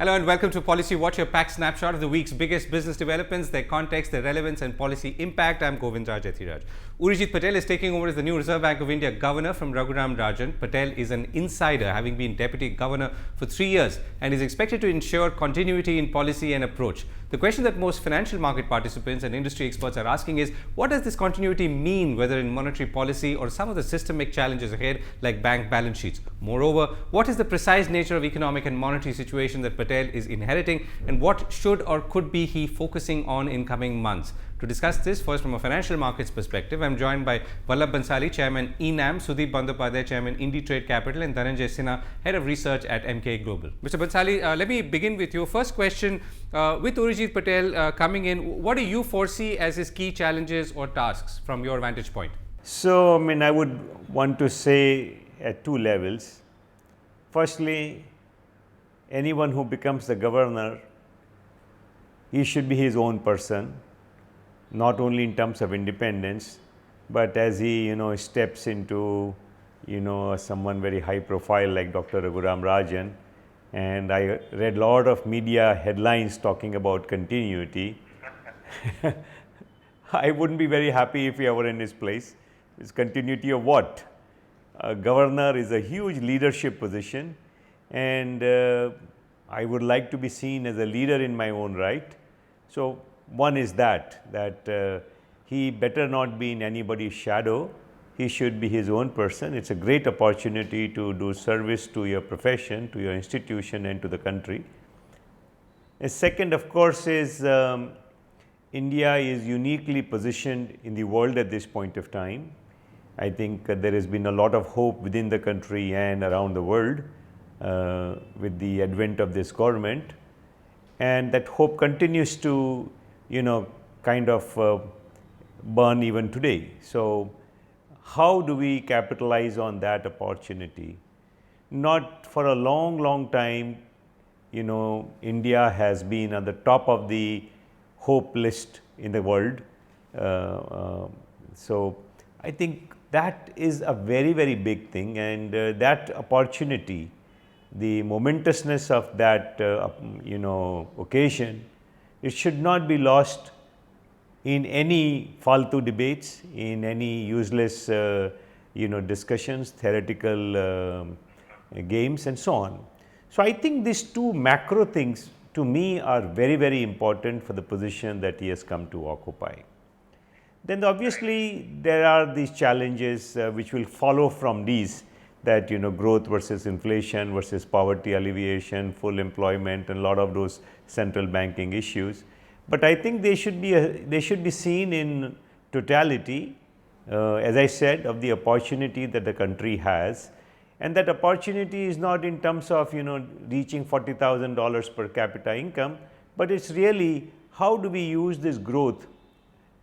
Hello and welcome to Policy Watch, your packed snapshot of the week's biggest business developments, their context, their relevance and policy impact. I'm Govindraj, Ethiraj. Urjit Patel is taking over as the new Reserve Bank of India Governor from Raghuram Rajan. Patel is an insider, having been Deputy Governor for 3 years, and is expected to ensure continuity in policy and approach. The question that most financial market participants and industry experts are asking is, what does this continuity mean, whether in monetary policy or some of the systemic challenges ahead like bank balance sheets? Moreover, what is the precise nature of economic and monetary situation that Patel is inheriting, and what should or could be he focusing on in coming months? To discuss this, first from a financial markets perspective, I am joined by Vallabh Bhansali, Chairman Enam, Sudip Bandopadhyay, Chairman Inditrade Capital, and Dhananjay Sinha, Head of Research at Emkay Global. Mr. Bhansali, let me begin with you. First question, with Urjit Patel coming in, what do you foresee as his key challenges or tasks from your vantage point? So, I would want to say at two levels. Firstly, anyone who becomes the governor, he should be his own person, not only in terms of independence, but as he steps into someone very high profile like Dr. Raghuram Rajan, and I read a lot of media headlines talking about continuity. I wouldn't be very happy if I were in his place. It's continuity of what? A governor is a huge leadership position, and I would like to be seen as a leader in my own right. So, one is that he better not be in anybody's shadow. He should be his own person. It's a great opportunity to do service to your profession, to your institution and to the country. A second, of course, is India is uniquely positioned in the world at this point of time. I think there has been a lot of hope within the country and around the world with the advent of this government, and that hope continues to kind of burn even today. So, how do we capitalize on that opportunity? Not for a long time, India has been on the top of the hope list in the world. So, I think that is a very big thing, and that opportunity, the momentousness of that occasion, it should not be lost in any faltu debates, in any useless discussions, theoretical games and so on. So, I think these two macro things to me are very important for the position that he has come to occupy. Then obviously there are these challenges which will follow from these, that growth versus inflation versus poverty alleviation, full employment, and a lot of those central banking issues. But I think they should be seen in totality, as I said, of the opportunity that the country has, and that opportunity is not in terms of reaching $40,000 per capita income, but it's really how do we use this growth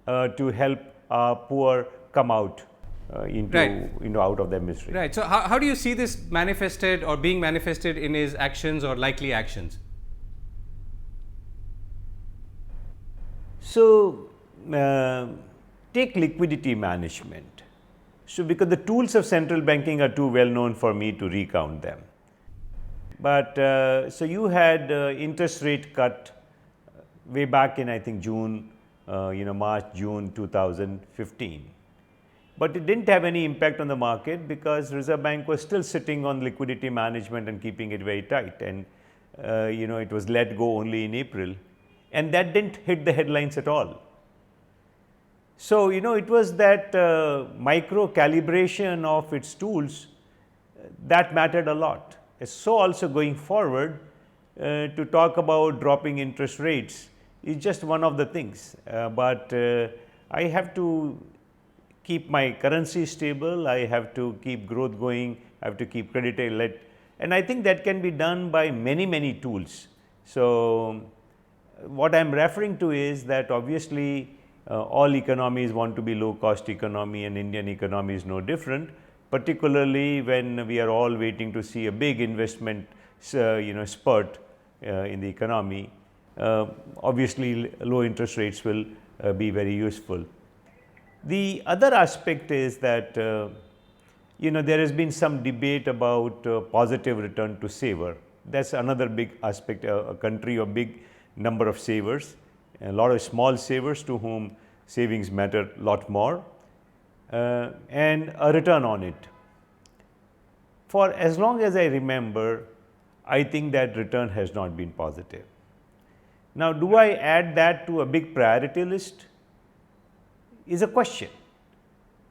to help poor come out out of their misery. Right. So, how do you see this manifested or being manifested in his actions or likely actions? So, take liquidity management. So, because the tools of central banking are too well known for me to recount them. But so you had interest rate cut way back in I think June, March, June 2015. But it didn't have any impact on the market because Reserve Bank was still sitting on liquidity management and keeping it very tight, and it was let go only in April, and that didn't hit the headlines at all. So, it was that micro calibration of its tools that mattered a lot. So, also going forward to talk about dropping interest rates is just one of the things, but I have to keep my currency stable, I have to keep growth going, I have to keep credit let, and I think that can be done by many tools. So, what I am referring to is that obviously all economies want to be low cost economy, and Indian economy is no different, particularly when we are all waiting to see a big investment spurt in the economy. Obviously low interest rates will be very useful. The other aspect is that there has been some debate about positive return to saver. That's another big aspect, a country of big number of savers, a lot of small savers to whom savings matter a lot more, and a return on it. For as long as I remember, I think that return has not been positive. Now, do I add that to a big priority list? Is a question.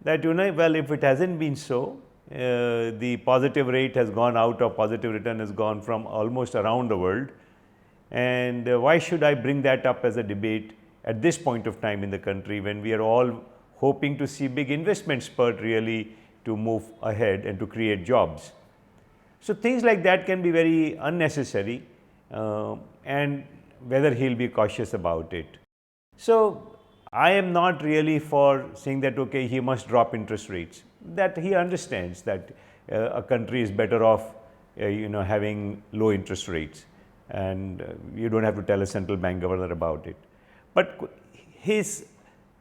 That well, if it hasn't been so, the positive rate has gone out, or positive return has gone from almost around the world, and why should I bring that up as a debate at this point of time in the country when we are all hoping to see big investment spurt really to move ahead and to create jobs. So, things like that can be very unnecessary, and whether he will be cautious about it. So, I am not really for saying that okay, he must drop interest rates, that he understands that a country is better off having low interest rates, and you do not have to tell a central bank governor about it. But his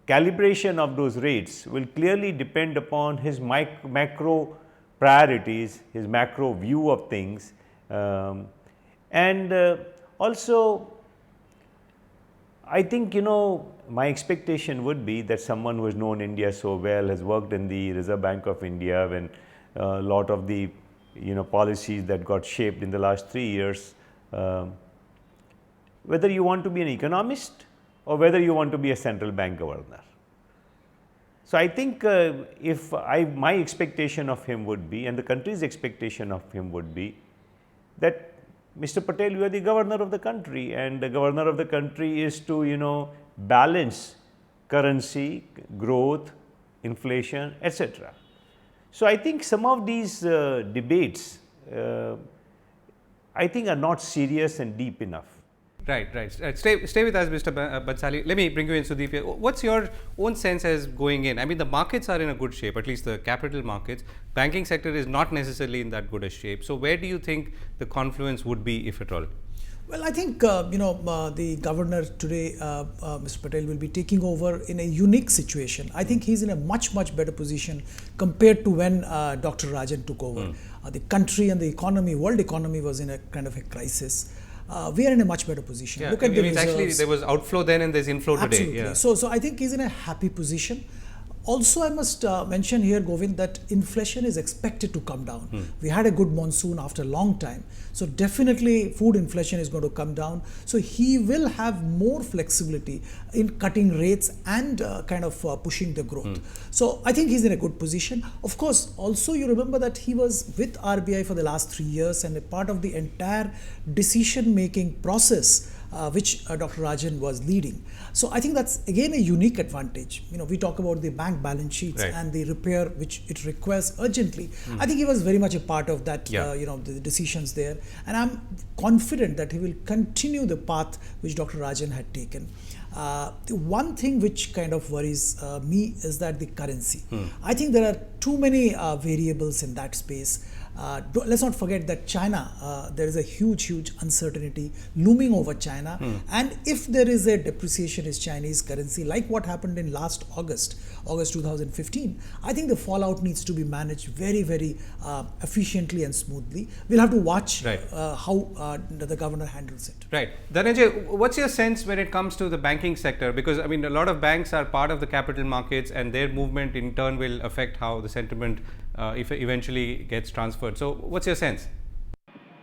calibration of those rates will clearly depend upon his macro priorities, his macro view of things, and also I think my expectation would be that someone who has known India so well, has worked in the Reserve Bank of India when a lot of the policies that got shaped in the last 3 years, whether you want to be an economist or whether you want to be a central bank governor. So, I think if my expectation of him would be, and the country's expectation of him would be, that Mr. Patel, you are the governor of the country, and the governor of the country is to balance currency, growth, inflation, etc. So, I think some of these debates I think are not serious and deep enough. Right. Stay with us, Mr. Bhansali. Let me bring you in, Sudip here. What's your own sense as going in? I mean, the markets are in a good shape, at least the capital markets. Banking sector is not necessarily in that good a shape. So, where do you think the confluence would be, if at all? Well, I think the governor today, Mr. Patel, will be taking over in a unique situation. I think he's in a much better position compared to when Dr. Rajan took over. The country and the economy, world economy, was in a kind of a crisis. We are in a much better position. Yeah, Look at the reserves. Actually, there was outflow then and there's inflow Absolutely. today. Yeah. So I think he's in a happy position. Also, I must mention here, Govind, that inflation is expected to come down. We had a good monsoon after a long time. So definitely food inflation is going to come down. So he will have more flexibility in cutting rates and kind of pushing the growth. So I think he's in a good position. Of course, also you remember that he was with RBI for the last 3 years and a part of the entire decision-making process which Dr. Rajan was leading. So I think that's again a unique advantage. We talk about the bank balance sheets and the repair which it requires urgently. I think he was very much a part of that, the decisions there. And I'm confident that he will continue the path which Dr. Rajan had taken. The one thing which kind of worries me is that the currency. I think there are too many variables in that space. Let's not forget that China, there is a huge uncertainty looming over China. And if there is a depreciation in Chinese currency, like what happened in last August 2015, I think the fallout needs to be managed very efficiently and smoothly. We'll have to watch how the governor handles it. Right. Dhananjay, what's your sense when it comes to the banking sector? Because I mean, a lot of banks are part of the capital markets and their movement in turn will affect how the sentiment if it eventually gets transferred. So, what's your sense?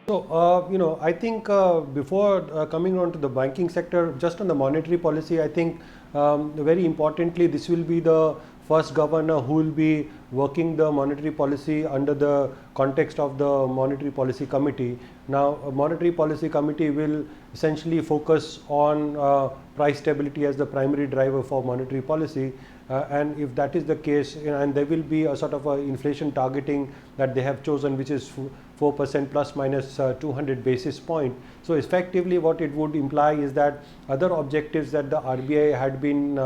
So, I think before coming on to the banking sector, just on the monetary policy, I think very importantly, this will be the first governor who will be working the monetary policy under the context of the Monetary Policy Committee. Now, a Monetary Policy Committee will essentially focus on price stability as the primary driver for monetary policy. And if that is the case, and there will be a sort of inflation targeting that they have chosen, which is 4% plus minus 200 basis point. So effectively what it would imply is that other objectives that the RBI had been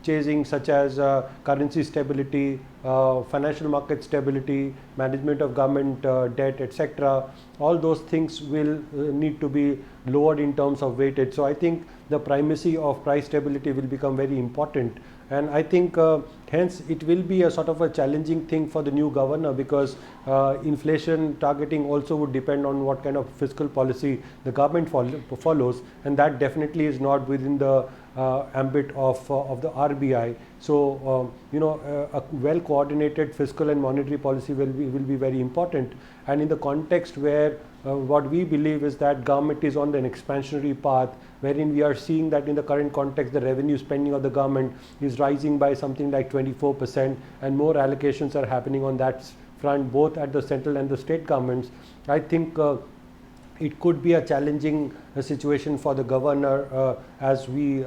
chasing, such as currency stability, financial market stability, management of government debt, etc., all those things will need to be lowered in terms of weightage. So I think the primacy of price stability will become very important. And I think hence it will be a sort of a challenging thing for the new governor, because inflation targeting also would depend on what kind of fiscal policy the government follows, and that definitely is not within the ambit of the RBI. So a well coordinated fiscal and monetary policy will be very important. And in the context where what we believe is that government is on an expansionary path, wherein we are seeing that in the current context the revenue spending of the government is rising by something like 24%, and more allocations are happening on that front, both at the central and the state governments. I think it could be a challenging situation for the governor as we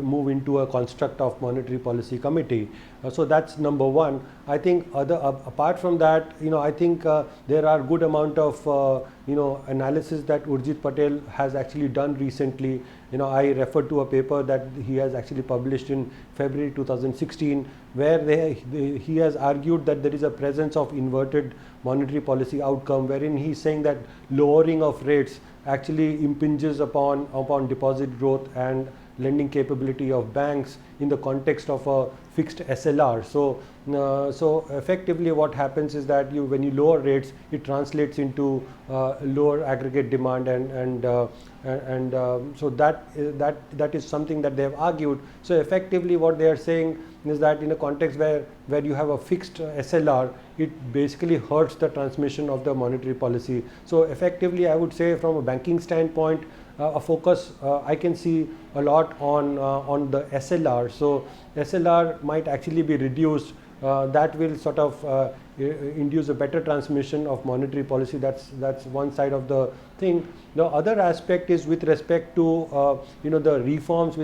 move into a construct of monetary policy committee. So that's number one. I think apart from that, I think there are good amount of analysis that Urjit Patel has actually done recently. I refer to a paper that he has actually published in February 2016, where he has argued that there is a presence of inverted monetary policy outcome, wherein he is saying that lowering of rates actually impinges upon deposit growth and lending capability of banks in the context of a fixed SLR. So effectively what happens is that when you lower rates, it translates into lower aggregate demand, and so that is something that they have argued. So effectively what they are saying is that in a context where you have a fixed SLR, it basically hurts the transmission of the monetary policy. So effectively I would say from a banking standpoint, a focus I can see a lot on the SLR. So SLR might actually be reduced. That will sort of induce a better transmission of monetary policy. That's one side of the thing. The other aspect is with respect to the reforms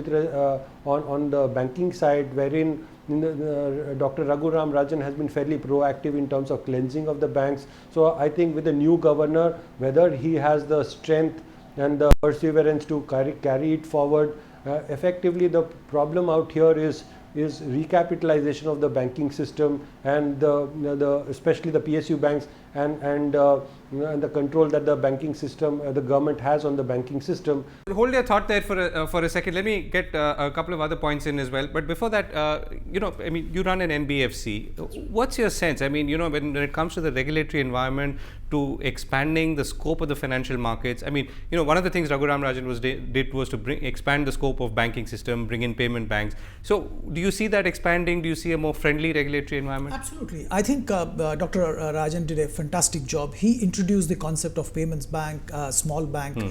on the banking side, wherein Dr. Raghuram Rajan has been fairly proactive in terms of cleansing of the banks. So I think with the new governor, whether he has the strength and the perseverance to carry it forward, effectively the problem out here is recapitalization of the banking system, and especially the PSU banks, and the control that the banking system, the government has on the banking system. Hold your thought there for a second. Let me get a couple of other points in as well. But before that, I mean, you run an NBFC. What's your sense? I mean, when it comes to the regulatory environment, to expanding the scope of the financial markets. I mean, one of the things Raghuram Rajan did was to expand the scope of banking system, bring in payment banks. So do you see that expanding? Do you see a more friendly regulatory environment? Absolutely. I think Dr. Rajan did a fantastic job. He introduced the concept of payments bank, small bank.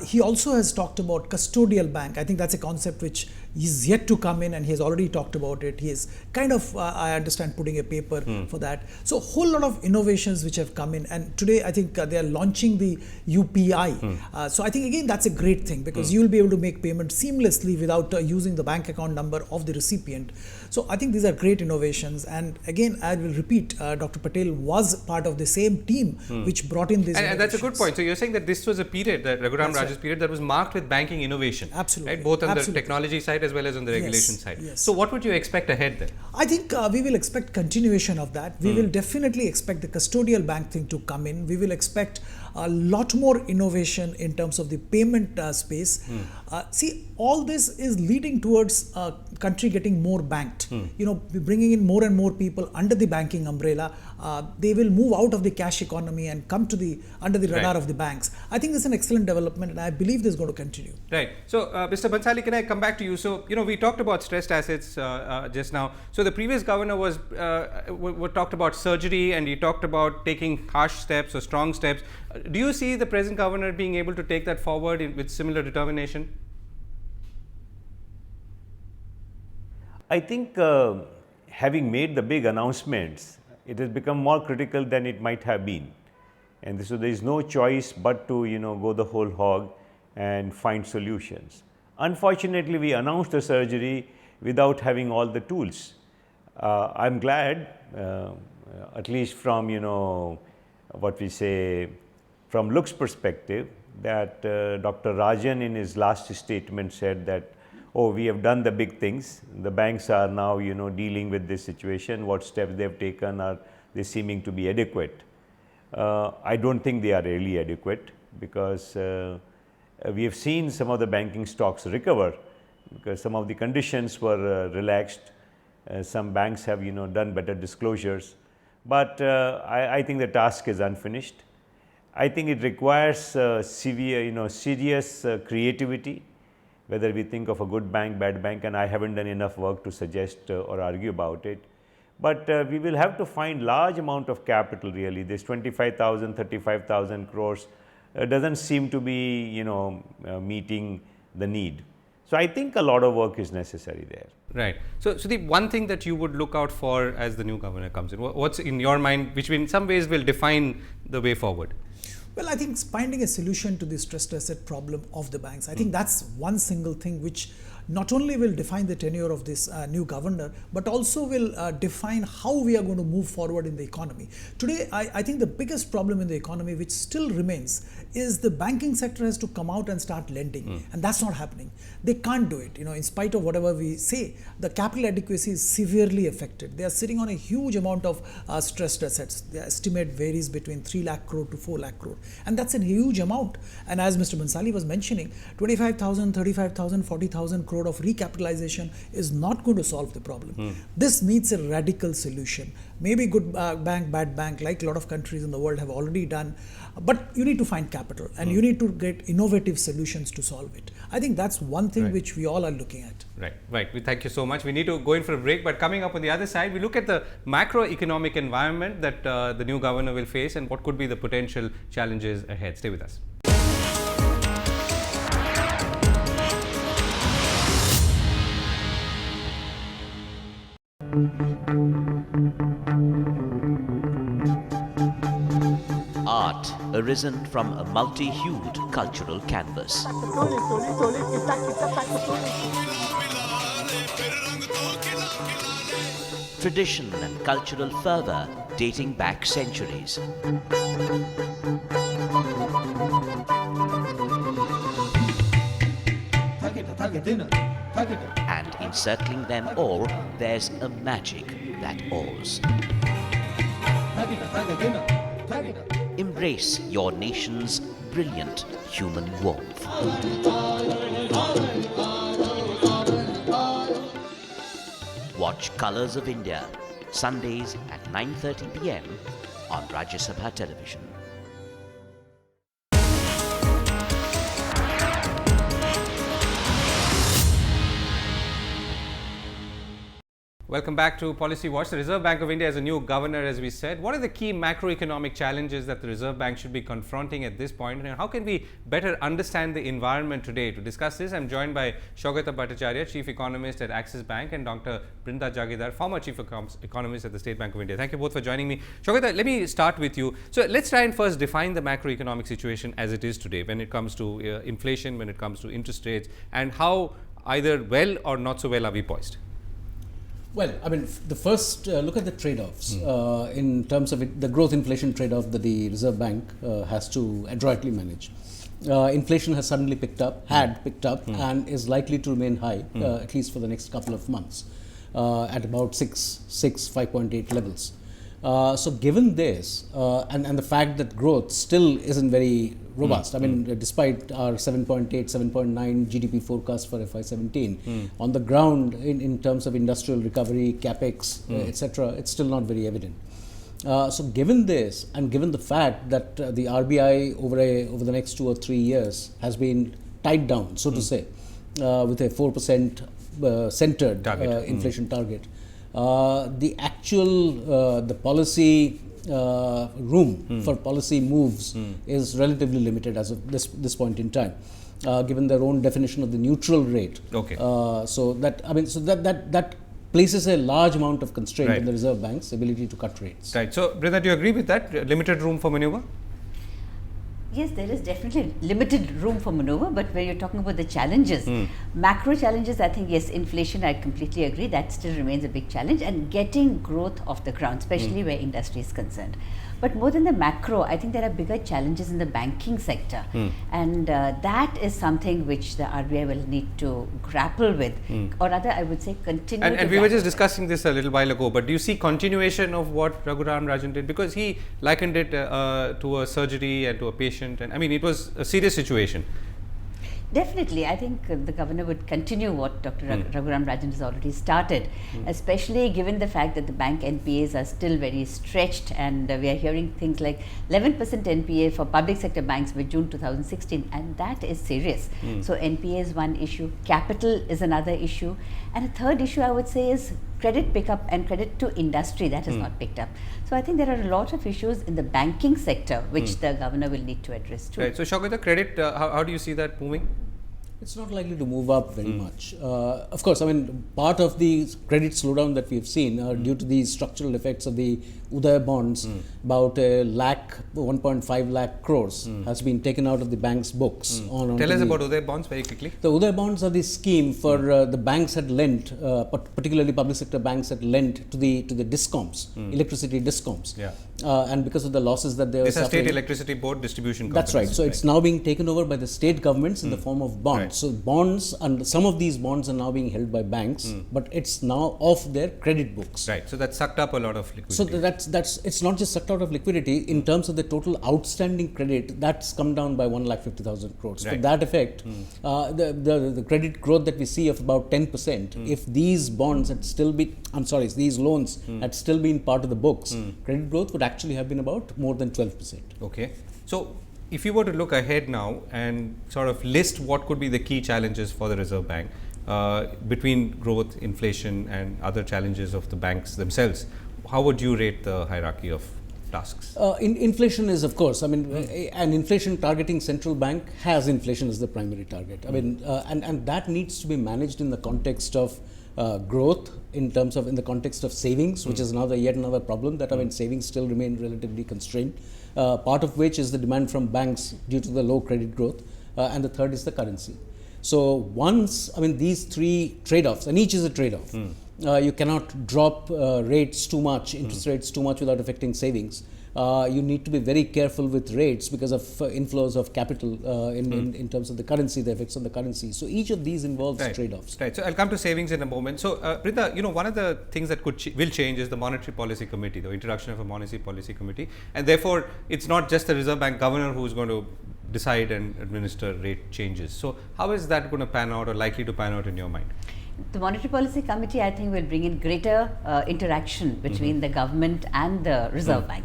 He also has talked about custodial bank. I think that's a concept which is yet to come in, and he has already talked about it. He is kind of, I understand, putting a paper for that. So a whole lot of innovations which have come in, and today I think they are launching the UPI. So I think again that's a great thing, because you will be able to make payments seamlessly without using the bank account number of the recipient. So I think these are great innovations, and again I will repeat, Dr. Patel was part of the same team which brought in these and that's a good point. So you're saying that this was a period, that Raghuram Rajan's period, that was marked with banking innovation. Absolutely. Right? Both on the technology side as well as on the regulation side. Yes. So what would you expect ahead then? I think we will expect continuation of that. We will definitely expect the custodial bank thing to come in. We will expect a lot more innovation in terms of the payment space. See, all this is leading towards country getting more banked. Bringing in more and more people under the banking umbrella. They will move out of the cash economy and come to under the radar of the banks. I think this is an excellent development, and I believe this is going to continue. Right. So, Mr. Bhansali, can I come back to you? So, we talked about stressed assets just now. So, the previous governor was talked about surgery, and he talked about taking harsh steps or strong steps. Do you see the present governor being able to take that forward with similar determination? I think having made the big announcements, it has become more critical than it might have been. And so there is no choice but to, go the whole hog and find solutions. Unfortunately, we announced the surgery without having all the tools. I'm glad, at least from, what we say, from looks perspective, that Dr. Rajan in his last statement said that, we have done the big things. The banks are now, dealing with this situation. What steps they have taken are they seeming to be adequate. I don't think they are really adequate, because We have seen some of the banking stocks recover because some of the conditions were relaxed. Some banks have done better disclosures, but I think the task is unfinished. I think it requires serious creativity, whether we think of a good bank, bad bank, and I haven't done enough work to suggest or argue about it. But we will have to find large amount of capital really. This 25,000, 35,000 crores doesn't seem to be meeting the need. So I think a lot of work is necessary there. Right. So Sudip, one thing that you would look out for as the new governor comes in, what's in your mind, which in some ways will define the way forward? Well, I think finding a solution to the stressed asset problem of the banks. I think that's one single thing which not only will define the tenure of this new governor, but also will define how we are going to move forward in the economy. Today, I think the biggest problem in the economy, which still remains, is the banking sector has to come out and start lending, and that's not happening. They can't do it. In spite of whatever we say, the capital adequacy is severely affected. They are sitting on a huge amount of stressed assets. The estimate varies between 3 lakh crore to 4 lakh crore, and that's a huge amount. And as Mr. Bhansali was mentioning, 25,000, 35,000, 40,000 crore of recapitalization is not going to solve the problem. This needs a radical solution. Maybe good bank, bad bank, like a lot of countries in the world have already done, but you need to find capital and you need to get innovative solutions to solve it. I think that's one thing which we all are looking at. Right. We thank you so much. We need to go in for a break, but coming up on the other side, we look at the macroeconomic environment that the new governor will face and what could be the potential challenges ahead. Stay with us. Art arisen from a multi-hued cultural canvas. Tradition and cultural fervour dating back centuries. And encircling them all, there's a magic that awes. Embrace your nation's brilliant human warmth. Watch Colours of India, Sundays at 9:30 p.m. on Rajya Sabha television. Welcome back to Policy Watch. The Reserve Bank of India has a new governor, as we said. What are the key macroeconomic challenges that the Reserve Bank should be confronting at this point, and how can we better understand the environment today? To discuss this, I'm joined by Saugata Bhattacharya, Chief Economist at Axis Bank, and Dr. Brinda Jagirdar, former Chief Economist at the State Bank of India. Thank you both for joining me. Saugata, let me start with you. So let's try and first define the macroeconomic situation as it is today when it comes to inflation, when it comes to interest rates, and how either well or not so well are we poised? Well, I mean, the first look at the trade-offs in terms of the growth inflation trade-off that the Reserve Bank has to adroitly manage. Inflation has suddenly picked up, and is likely to remain high, at least for the next couple of months, at about 5.8 levels. So given this, and the fact that growth still isn't very robust, I mean, despite our 7.8, 7.9 GDP forecast for FY17, on the ground in terms of industrial recovery, capex, etc., it's still not very evident. So given this, and given the fact that the RBI over the next 2 or 3 years has been tied down, so to say, with a 4% centered inflation target, the actual the policy room for policy moves is relatively limited as of this point in time, given their own definition of the neutral rate. Okay. So that places a large amount of constraint on the Reserve Bank's ability to cut rates. Right. So, Brinda, do you agree with that? Limited room for maneuver? Yes, there is definitely limited room for maneuver, but when you're talking about the challenges, macro challenges, I think, yes, inflation, I completely agree, that still remains a big challenge, and getting growth off the ground, especially where industry is concerned. But more than the macro, I think there are bigger challenges in the banking sector, and that is something which the RBI will need to grapple with, or rather, I would say, continue and we were just discussing this a little while ago, but do you see continuation of what Raghuram Rajan did? Because he likened it to a surgery and to a patient, and I mean, it was a serious situation. Definitely, I think the governor would continue what Dr. Raghuram Rajan has already started, especially given the fact that the bank NPAs are still very stretched, and we are hearing things like 11% NPA for public sector banks by June 2016, and that is serious. So NPA is one issue, capital is another issue, and a third issue I would say is credit pickup and credit to industry that has not picked up. So I think there are a lot of issues in the banking sector which the governor will need to address too. Right. So Saugata, credit, how do you see that moving? It's not likely to move up very much. Of course, I mean, part of the credit slowdown that we've seen are due to the structural effects of the Uday bonds. About 1.5 lakh crores has been taken out of the bank's books. Tell us about Uday bonds very quickly. The Uday bonds are the scheme for the banks had lent, particularly public sector banks had lent to the discoms, electricity discoms. Yeah. And because of the losses that they were This is suffering. State Electricity Board distribution companies. That's right. So it's now being taken over by the state governments in the form of bonds. Right. So bonds, and some of these bonds are now being held by banks, but it's now off their credit books. Right. So that sucked up a lot of liquidity. So that's it's not just sucked out of liquidity. In terms of the total outstanding credit, that's come down by 1,50,000 crores. Right. To that effect, the credit growth that we see of about 10%, if these bonds had still been, these loans had still been part of the books, credit growth would actually have been about more than 12%. Okay. So if you were to look ahead now and sort of list what could be the key challenges for the Reserve Bank between growth, inflation and other challenges of the banks themselves, how would you rate the hierarchy of tasks? Inflation is, of course, I mean, an inflation targeting central bank has inflation as the primary target. I mean, and that needs to be managed in the context of growth, in the context of savings, which is yet another problem that, I mean, savings still remain relatively constrained, part of which is the demand from banks due to the low credit growth, and the third is the currency. So once, I mean, these three trade-offs, and each is a trade-off, you cannot drop rates too much, interest rates too much without affecting savings. You need to be very careful with rates because of inflows of capital in terms of the currency, the effects on the currency. So each of these involves trade-offs. Right. So I'll come to savings in a moment. So Brinda, one of the things that will change is the Monetary Policy Committee, the introduction of a Monetary Policy Committee, and therefore it's not just the Reserve Bank governor who's going to decide and administer rate changes. So how is that going to pan out or likely to pan out in your mind? The Monetary Policy Committee, I think, will bring in greater interaction between the government and the Reserve Bank.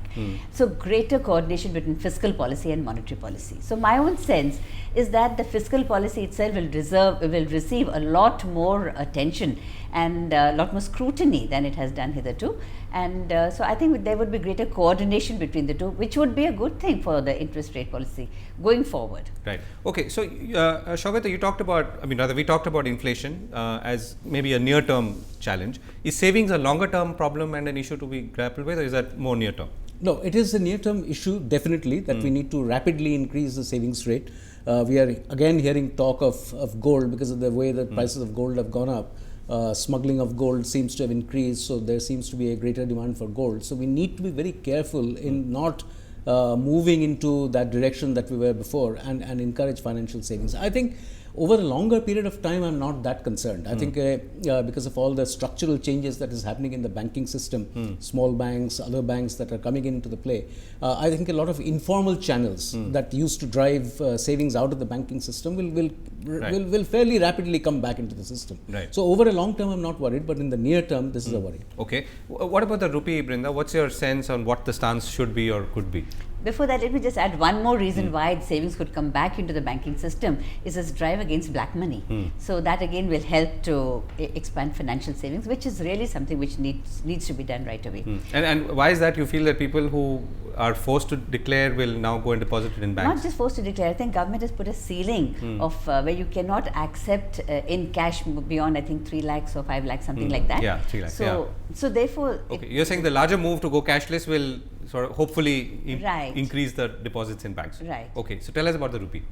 So greater coordination between fiscal policy and monetary policy. So my own sense is that the fiscal policy itself will receive a lot more attention and a lot more scrutiny than it has done hitherto. And so I think there would be greater coordination between the two, which would be a good thing for the interest rate policy going forward. Right. Okay. So, Saugata, you talked about, we talked about inflation as maybe a near-term challenge. Is savings a longer-term problem and an issue to be grappled with, or is that more near-term? No, it is a near-term issue, definitely, that we need to rapidly increase the savings rate. We are again hearing talk of gold because of the way that prices of gold have gone up. Smuggling of gold seems to have increased, so there seems to be a greater demand for gold. So we need to be very careful in not moving into that direction that we were before and encourage financial savings. I think over a longer period of time, I'm not that concerned. I think because of all the structural changes that is happening in the banking system, small banks, other banks that are coming into the play, I think a lot of informal channels that used to drive savings out of the banking system will fairly rapidly come back into the system. Right. So over a long term, I'm not worried, but in the near term, this is a worry. Okay. What about the rupee, Brinda? What's your sense on what the stance should be or could be? Before that, let me just add one more reason why savings could come back into the banking system is this drive against black money. So that again will help to expand financial savings, which is really something which needs to be done right away. And why is that you feel that people who are forced to declare will now go and deposit it in banks? Not just forced to declare. I think government has put a ceiling of where you cannot accept in cash beyond, I think, 3 lakhs or 5 lakhs, something like that. Yeah, 3 lakhs. So therefore, okay, you're saying the larger move to go cashless will sort of hopefully Right. increase the deposits in banks. Right. Okay, so tell us about the rupee.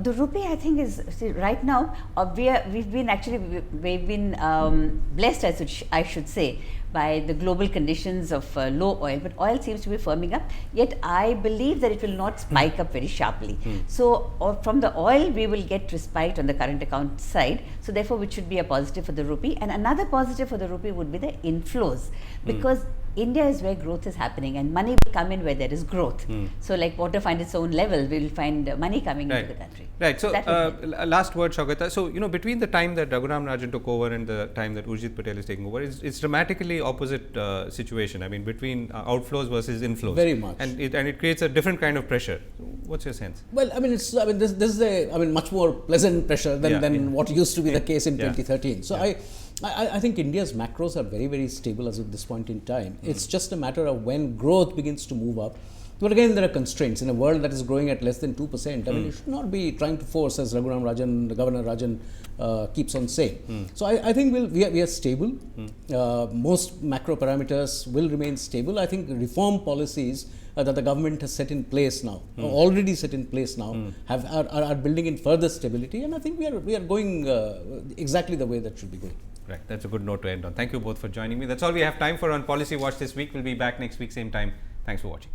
The rupee, I think, is right now we've been blessed, I should say, by the global conditions of low oil, but oil seems to be firming up. Yet I believe that it will not spike up very sharply. So from the oil we will get respite on the current account side. So therefore, which should be a positive for the rupee. And another positive for the rupee would be the inflows, because India is where growth is happening, and money will come in where there is growth. So like water finds its own level, we will find money coming into the country. Right. So last word, Saugata. So between the time that Raghuram Rajan took over and the time that Urjit Patel is taking over, it's dramatically opposite situation. I mean, between outflows versus inflows. Very much. And it creates a different kind of pressure. What's your sense? Well, I mean, this is a much more pleasant pressure than what used to be the case in 2013. So I think India's macros are very, very stable as of this point in time. It's just a matter of when growth begins to move up. But again, there are constraints. In a world that is growing at less than 2%, I mean, you should not be trying to force, as Raghuram Rajan, the Governor Rajan keeps on saying. So I think we are stable. Most macro parameters will remain stable. I think reform policies that the government has set in place now, already set in place now, are building in further stability. And I think we are going exactly the way that should be going. Right, that's a good note to end on. Thank you both for joining me. That's all we have time for on Policy Watch this week. We'll be back next week, same time. Thanks for watching.